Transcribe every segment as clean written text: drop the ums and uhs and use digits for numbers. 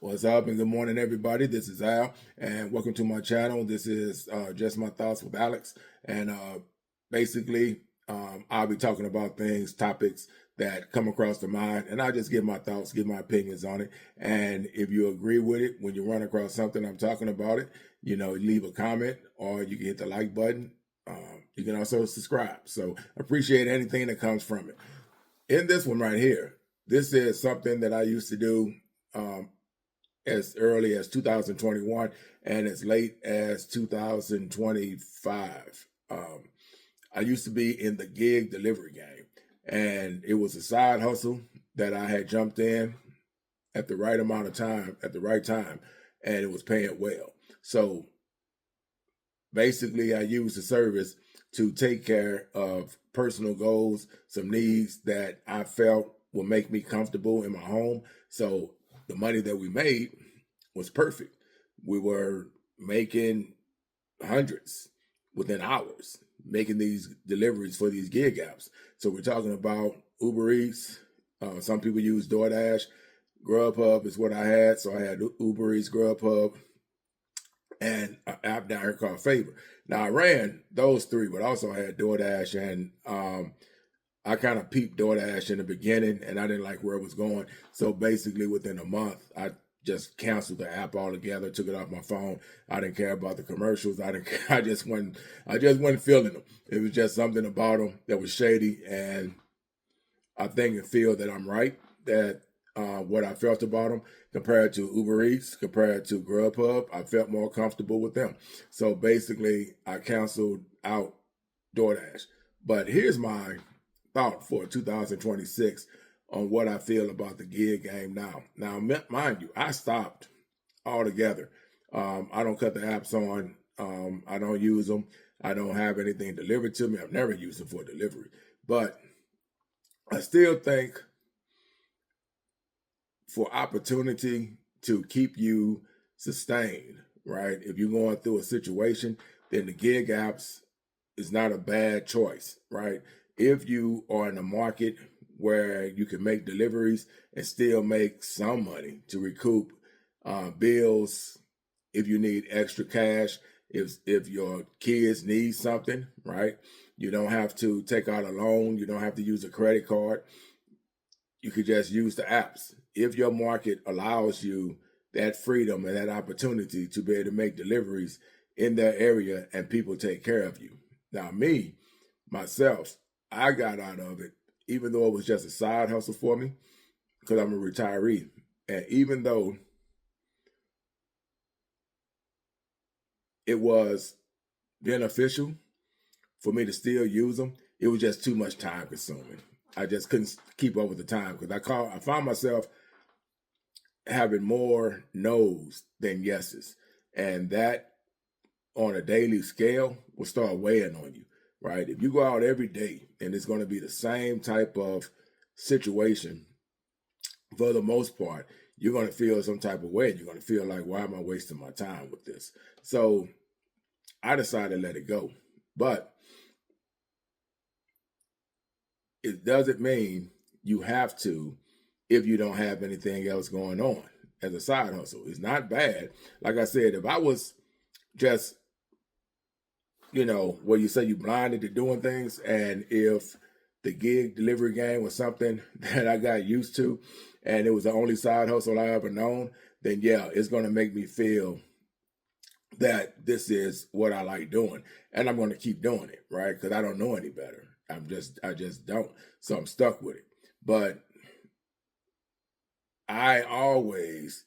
What's up and good morning, everybody. This is Al, and welcome to my channel. This is just my thoughts with Alex, and basically, I'll be talking about topics that come across the mind, and I just give my thoughts, give my opinions on it. And if you agree with it, when you run across something I'm talking about it, leave a comment or you can hit the like button. You can also subscribe. So appreciate anything that comes from it. In this one right here, this is something that I used to do. As early as 2021 and as late as 2025. I used to be in the gig delivery game, and it was a side hustle that I had jumped in at the right amount of time, at the right time, and it was paying well. So basically, I used the service to take care of personal goals, some needs that I felt would make me comfortable in my home. So the money that we made was perfect. We were making hundreds within hours, making these deliveries for these gig apps. So we're talking about Uber Eats. Some people use DoorDash. Grubhub is what I had. So I had Uber Eats, Grubhub, and an app down here called Favor. Now I ran those three, but also had DoorDash, and I kind of peeped DoorDash in the beginning, and I didn't like where it was going. So basically, within a month, I just canceled the app altogether, took it off my phone. I didn't care about the commercials. I didn't. I just wasn't feeling them. It was just something about them that was shady, and I think and feel that I'm right. That what I felt about them compared to Uber Eats, compared to Grubhub, I felt more comfortable with them. So basically, I canceled out DoorDash. But here's my thought for 2026 on what I feel about the gig game now. Now, mind you, I stopped altogether. I don't cut the apps on. I don't use them. I don't have anything delivered to me. I've never used them for delivery. But I still think for opportunity to keep you sustained, right? If you're going through a situation, then the gig apps is not a bad choice, right? If you are in a market where you can make deliveries and still make some money to recoup bills, if you need extra cash, if your kids need something, right? You don't have to take out a loan. You don't have to use a credit card. You could just use the apps. If your market allows you that freedom and that opportunity to be able to make deliveries in that area and people take care of you. Now, myself, I got out of it, even though it was just a side hustle for me, because I'm a retiree. And even though it was beneficial for me to still use them, it was just too much time consuming. I just couldn't keep up with the time because I found myself having more no's than yeses. And that on a daily scale will start weighing on you, right? If you go out every day and it's going to be the same type of situation, for the most part, you're going to feel some type of way. You're going to feel like, why am I wasting my time with this? So I decided to let it go. But it doesn't mean you have to if you don't have anything else going on as a side hustle. It's not bad. Like I said, if I was just, where you say you blinded to doing things, and if the gig delivery game was something that I got used to and it was the only side hustle I ever known, then yeah, it's going to make me feel that this is what I like doing, and I'm going to keep doing it, right? Because I don't know any better. I just don't. So I'm stuck with it. But I always,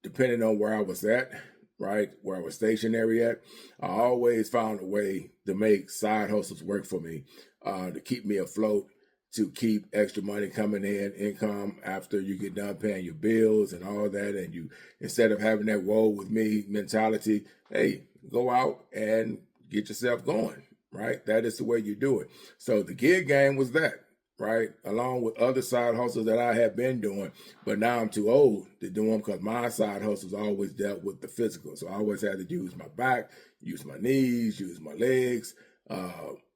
depending on where I was at, right, where I was stationary at, I always found a way to make side hustles work for me, to keep me afloat, to keep extra money coming in, income after you get done paying your bills and all that. And you, instead of having that woe with me mentality, hey, go out and get yourself going, right? That is the way you do it. So the gig game was that, right? Along with other side hustles that I had been doing, but now I'm too old to do them because my side hustles always dealt with the physical. So I always had to use my back, use my knees, use my legs,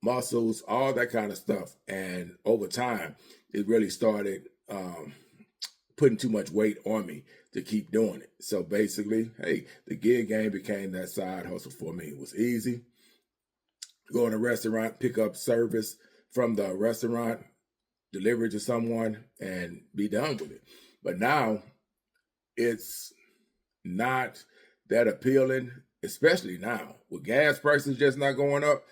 muscles, all that kind of stuff. And over time, it really started putting too much weight on me to keep doing it. So basically, hey, the gig game became that side hustle for me. It was easy. Go in a restaurant, pick up service from the restaurant, deliver it to someone, and be done with it. But now it's not that appealing, especially now with gas prices just not going up.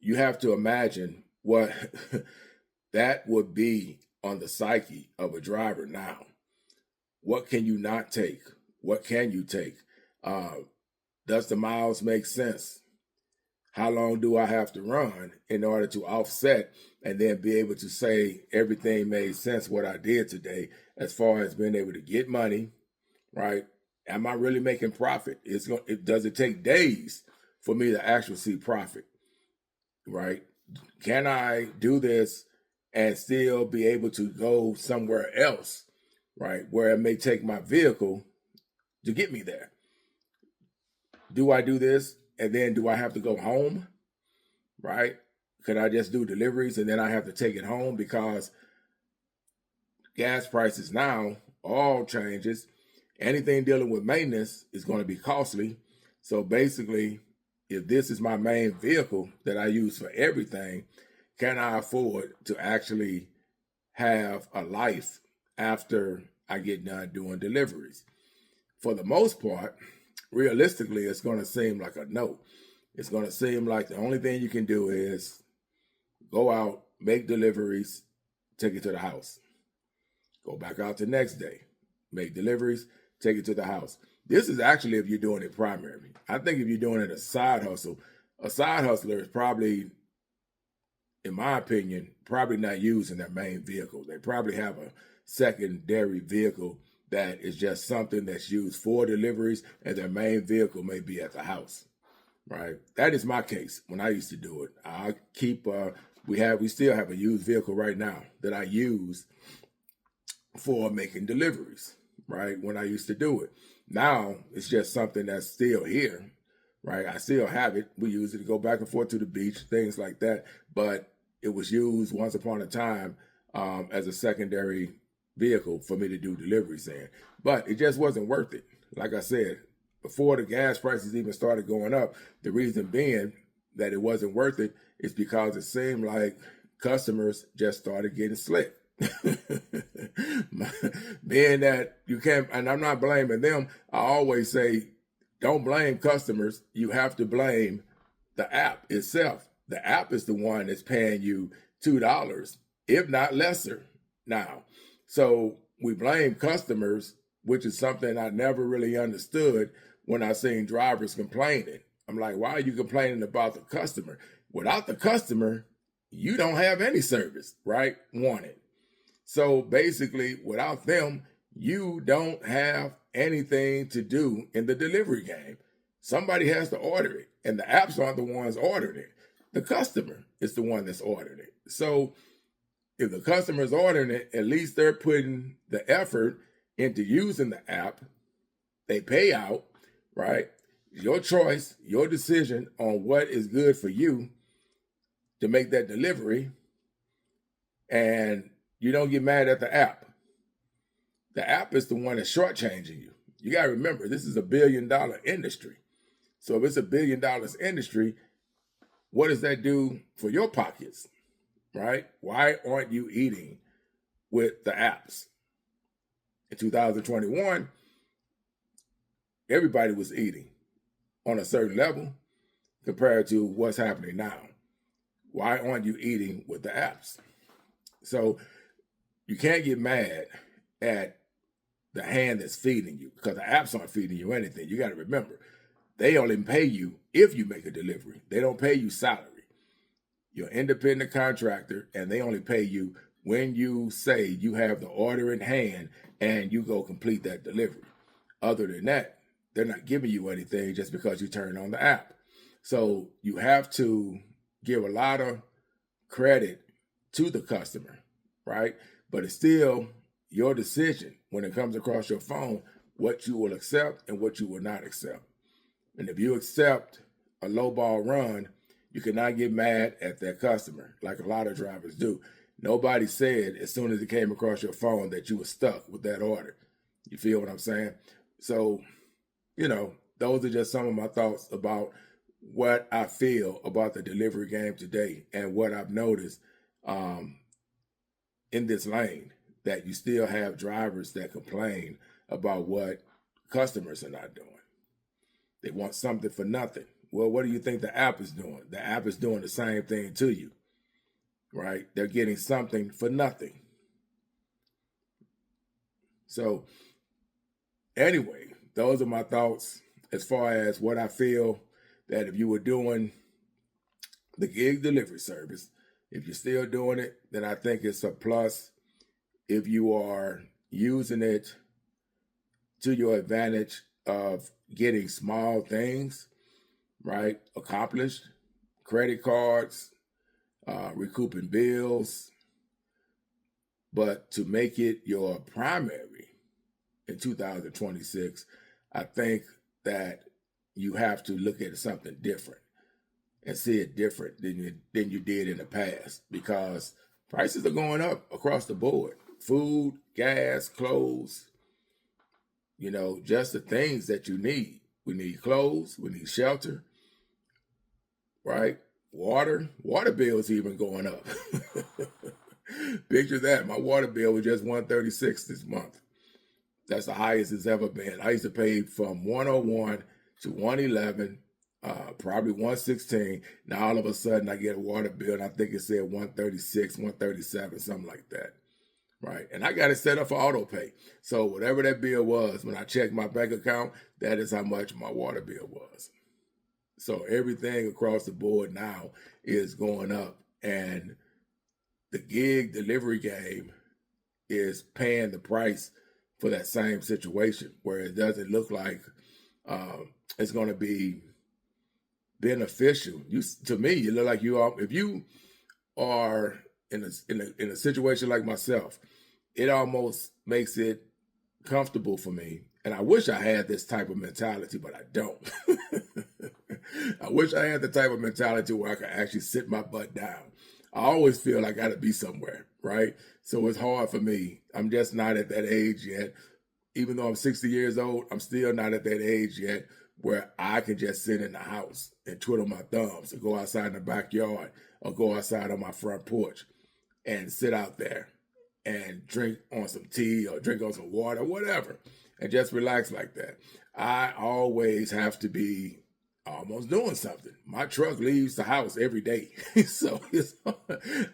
You have to imagine what that would be on the psyche of a driver now. What can you not take? What can you take? Does the miles make sense? How long do I have to run in order to offset and then be able to say everything made sense what I did today as far as being able to get money, right? Am I really making profit? Does it take days for me to actually see profit, right? Can I do this and still be able to go somewhere else, right, where it may take my vehicle to get me there? Do I do this and then do I have to go home, right? Could I just do deliveries and then I have to take it home because gas prices now, all changes, anything dealing with maintenance is going to be costly. So basically, if this is my main vehicle that I use for everything, can I afford to actually have a life after I get done doing deliveries? For the most part, realistically, it's going to seem like a no. It's going to seem like the only thing you can do is go out, make deliveries, take it to the house. Go back out the next day, make deliveries, take it to the house. This is actually if you're doing it primary. I think if you're doing it a side hustle, a side hustler is probably, in my opinion, probably not using their main vehicle. They probably have a secondary vehicle that is just something that's used for deliveries, and their main vehicle may be at the house, right? That is my case when I used to do it. I keep, we still have a used vehicle right now that I use for making deliveries, right? When I used to do it. Now it's just something that's still here, right? I still have it. We use it to go back and forth to the beach, things like that. But it was used once upon a time as a secondary vehicle for me to do deliveries in. But it just wasn't worth it. Like I said, before the gas prices even started going up, the reason being that it wasn't worth it is because it seemed like customers just started getting slick. Being that you can't, and I'm not blaming them, I always say, don't blame customers. You have to blame the app itself. The app is the one that's paying you $2, if not lesser now. So we blame customers, which is something I never really understood when I seen drivers complaining. I'm like, why are you complaining about the customer? Without the customer, you don't have any service, right? Wanted. So basically, without them, you don't have anything to do in the delivery game. Somebody has to order it, and the apps aren't the ones ordering it. The customer is the one that's ordering it. So if the customer is ordering it, at least they're putting the effort into using the app. They pay out, right? Your choice, your decision on what is good for you to make that delivery, and you don't get mad at the app. The app is the one that's shortchanging you. You got to remember, this is $1 billion industry. So if it's $1 billion industry, what does that do for your pockets, right? Why aren't you eating with the apps? In 2021, everybody was eating on a certain level compared to what's happening now. Why aren't you eating with the apps? So you can't get mad at the hand that's feeding you because the apps aren't feeding you anything. You got to remember, they only pay you if you make a delivery. They don't pay you salary. You're an independent contractor, and they only pay you when you say you have the order in hand and you go complete that delivery. Other than that, they're not giving you anything just because you turn on the app. So you have to give a lot of credit to the customer, right? But it's still your decision when it comes across your phone, what you will accept and what you will not accept. And if you accept a lowball run, you cannot get mad at that customer like a lot of drivers do. Nobody said as soon as it came across your phone that you were stuck with that order. You feel what I'm saying? So, those are just some of my thoughts about what I feel about the delivery game today and what I've noticed um, in this lane, that you still have drivers that complain about what customers are not doing. They want something for nothing. Well, what do you think the app is doing? The app is doing the same thing to you, right? They're getting something for nothing. So anyway, those are my thoughts as far as what I feel that if you were doing the gig delivery service, if you're still doing it, then I think it's a plus. If you are using it to your advantage of getting small things, right, accomplished, credit cards, recouping bills, but to make it your primary in 2026, I think that you have to look at something different and see it different than you did in the past, because prices are going up across the board. Food, gas, clothes, just the things that you need. We need clothes, we need shelter, right? Water bills even going up. Picture that. My water bill was just $136 this month. That's the highest it's ever been. I used to pay from $101 to $111, probably $116. Now all of a sudden I get a water bill and I think it said $136, $137, something like that. Right. And I got it set up for auto pay. So whatever that bill was, when I checked my bank account, that is how much my water bill was. So everything across the board now is going up. And the gig delivery game is paying the price for that same situation, where it doesn't look like it's going to be beneficial. To me, you look like you are. If you are in a situation like myself, it almost makes it comfortable for me. And I wish I had this type of mentality, but I don't. I wish I had the type of mentality where I could actually sit my butt down. I always feel I got to be somewhere, right? So it's hard for me. I'm just not at that age yet. Even though I'm 60 years old, I'm still not at that age yet where I can just sit in the house and twiddle my thumbs and go outside in the backyard or go outside on my front porch and sit out there and drink on some tea or drink on some water, whatever, and just relax like that. I always have to be almost doing something. My truck leaves the house every day. So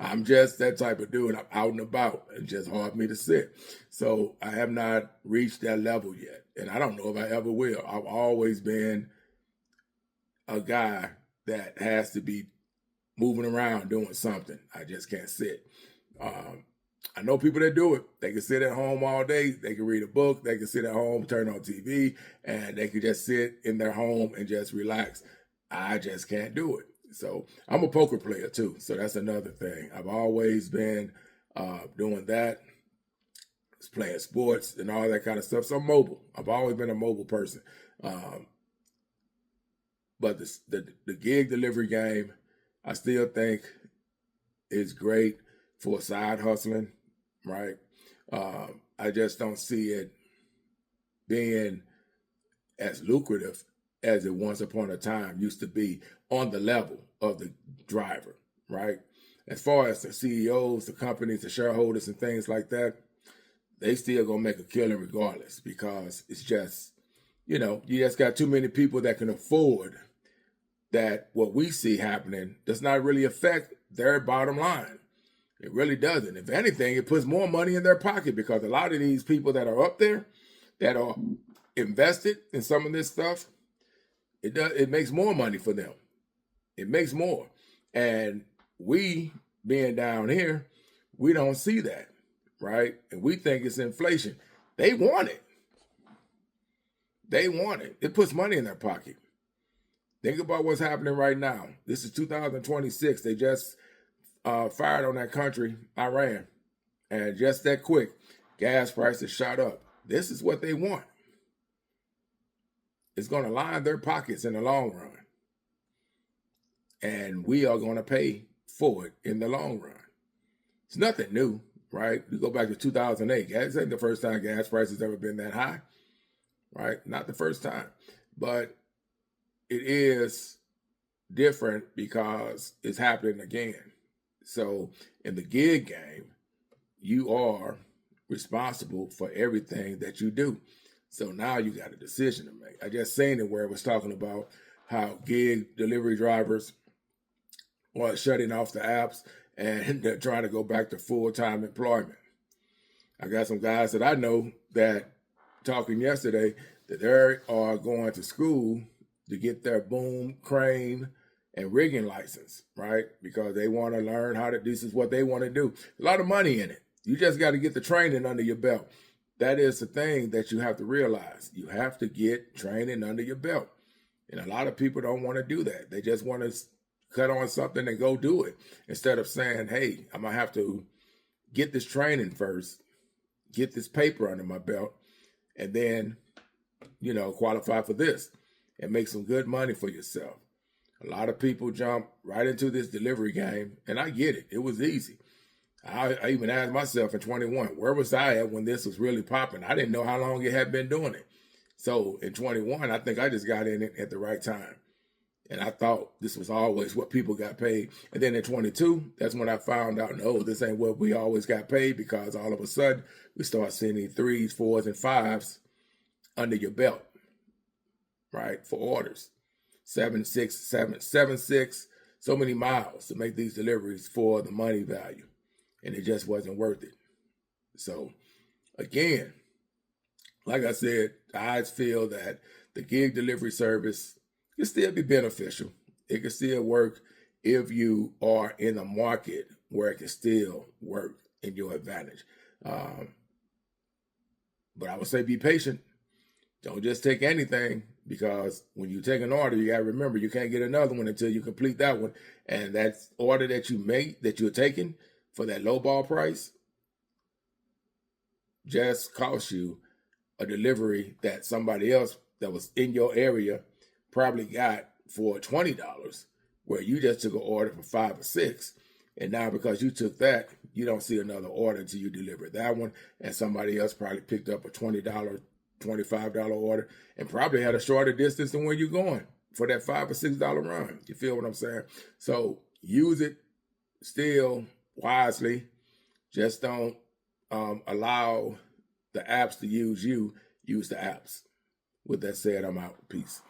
I'm just that type of dude. I'm out and about. It's just hard for me to sit. So I have not reached that level yet. And I don't know if I ever will. I've always been a guy that has to be moving around doing something. I just can't sit. I know people that do it. They can sit at home all day. They can read a book. They can sit at home, turn on TV, and they can just sit in their home and just relax. I just can't do it. So I'm a poker player too. So that's another thing. I've always been doing that, playing sports and all that kind of stuff. So I'm mobile. I've always been a mobile person. But the gig delivery game, I still think is great for side hustling, right? I just don't see it being as lucrative as it once upon a time used to be on the level of the driver, right? As far as the CEOs, the companies, the shareholders and things like that, they still gonna make a killing regardless, because it's just, you just got too many people that can afford that. What we see happening does not really affect their bottom line. It really doesn't. If anything, it puts more money in their pocket, because a lot of these people that are up there that are invested in some of this stuff, it makes more money for them. It makes more. And we, being down here, we don't see that, right? And we think it's inflation. They want it. They want it. It puts money in their pocket. Think about what's happening right now. This is 2026. They just fired on that country, Iran. And just that quick, gas prices shot up. This is what they want. It's going to line their pockets in the long run. And we are going to pay for it in the long run. It's nothing new, right? You go back to 2008. Gas ain't the first time gas prices ever been that high, right? Not the first time. But it is different because it's happening again. So in the gig game, you are responsible for everything that you do. So now you got a decision to make. I just seen it where it was talking about how gig delivery drivers are shutting off the apps and they're trying to go back to full-time employment. I got some guys that I know that talking yesterday that they are going to school to get their boom, crane, and rigging license, right? Because they want to learn how to, this is what they want to do. A lot of money in it. You just got to get the training under your belt. That is the thing that you have to realize. You have to get training under your belt. And a lot of people don't want to do that. They just want to cut on something and go do it instead of saying, hey, I'm going to have to get this training first, get this paper under my belt, and then, qualify for this and make some good money for yourself. A lot of people jump right into this delivery game, and I get it. It was easy. I even asked myself in 21, where was I at when this was really popping? I didn't know how long it had been doing it. So in 21, I think I just got in it at the right time. And I thought this was always what people got paid. And then in 22, that's when I found out, no, this ain't what we always got paid, because all of a sudden we start seeing these 3s, 4s, and 5s under your belt, right, for orders. 7, 6, 7, 7, 6, so many miles to make these deliveries for the money value. And it just wasn't worth it. So again, like I said, I feel that the gig delivery service can still be beneficial. It can still work if you are in a market where it can still work in your advantage. But I would say be patient. Don't just take anything, because when you take an order, you got to remember you can't get another one until you complete that one. And that order that you made, that you're taking for that low ball price, just cost you a delivery that somebody else that was in your area probably got for $20, where you just took an order for 5 or 6. And now because you took that, you don't see another order until you deliver that one. And somebody else probably picked up a $20, $25 order and probably had a shorter distance than where you're going for that $5 or $6 run. You feel what I'm saying? So use it still wisely. Just don't allow the apps to use you. Use the apps. With that said, I'm out. Peace.